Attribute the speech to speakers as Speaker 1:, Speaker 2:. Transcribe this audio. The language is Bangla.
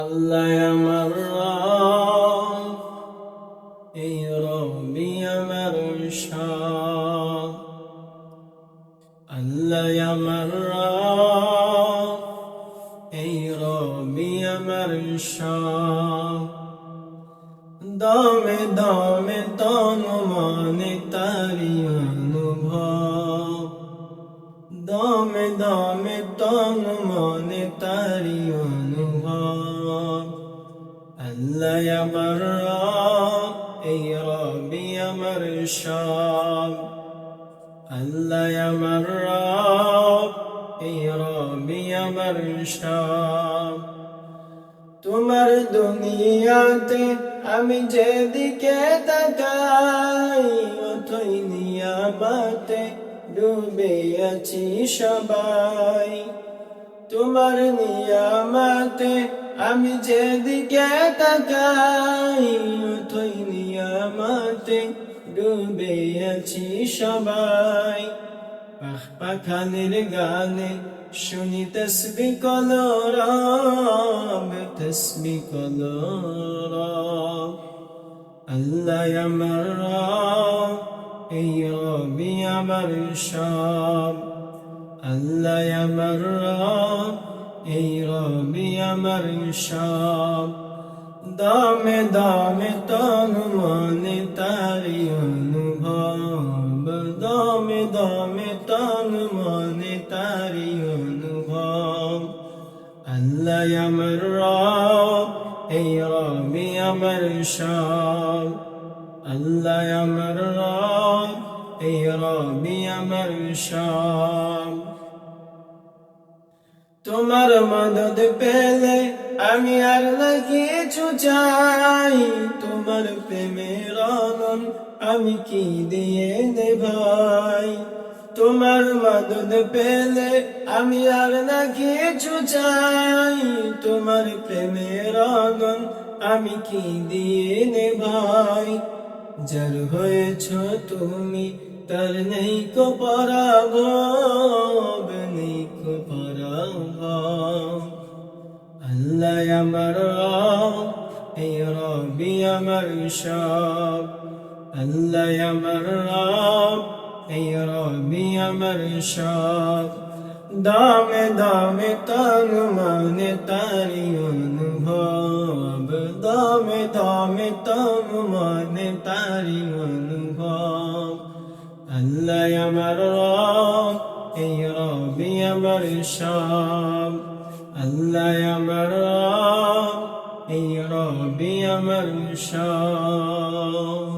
Speaker 1: আল্লাহ আমার রব, এই রবি আমার সব। আল্লাহ আমার রব, এই রবি আমার সব। দমে দমে তন মনে তারি অনুভব, দমে দমে তন মনে তারি অনুভব। আল্লাহ আমার রব, এই রবি আমার সব। আল্লাহ আমার রব, এই রবি আমার সব। তোমার দুনিয়াতে আমি যেদিকে তাকাই, অথই নিয়ামতে ডুবে আছি সবাই। তোমার নিয়ামতে আমি যেদিকে তাকাই, অথই নিয়ামতে ডুবে আছি সবাই। পাখালির গানে শুনি তসবিহ কলরব, তসবিহ কলরব। আল্লাহ আমার রব, এই রবি আমার সব। আল্লাহ আমার রব, এই রবি আমার সব। দমে দমে তন মনে তারি অনুভব, দমে দমে তন মনে তারি অনুভব। আল্লাহ আমার রব, এই রবি আমার সব। আল্লাহ আমার রব, এই রবি আমার সব। তোমার মদদ পেলে আমি আর না কিছু চাই, তোমার প্রেমের আনন্দ আমি কি দিয়ে ভাই। তোমার মদদ পেলে আমি আর না কিছু চাই, তোমার প্রেমের আনন্দ আমি কি দিয়ে ভাই। যার হয়েছ তুমি তার নেই কো পরাভব, নেই কো পরাভব। আল্লাহ আমার রব, এই রবি আমার সব। আল্লাহ আমার রব, এই রবি আমার সব। দামে দামে তন মনে তারি অনুভব, দামে দামে তন মনে তারি অনুভব। আল্লাহ আমার রব, এই রবি আমার সব। আল্লাহ আমার রব, এই রবি আমার সব।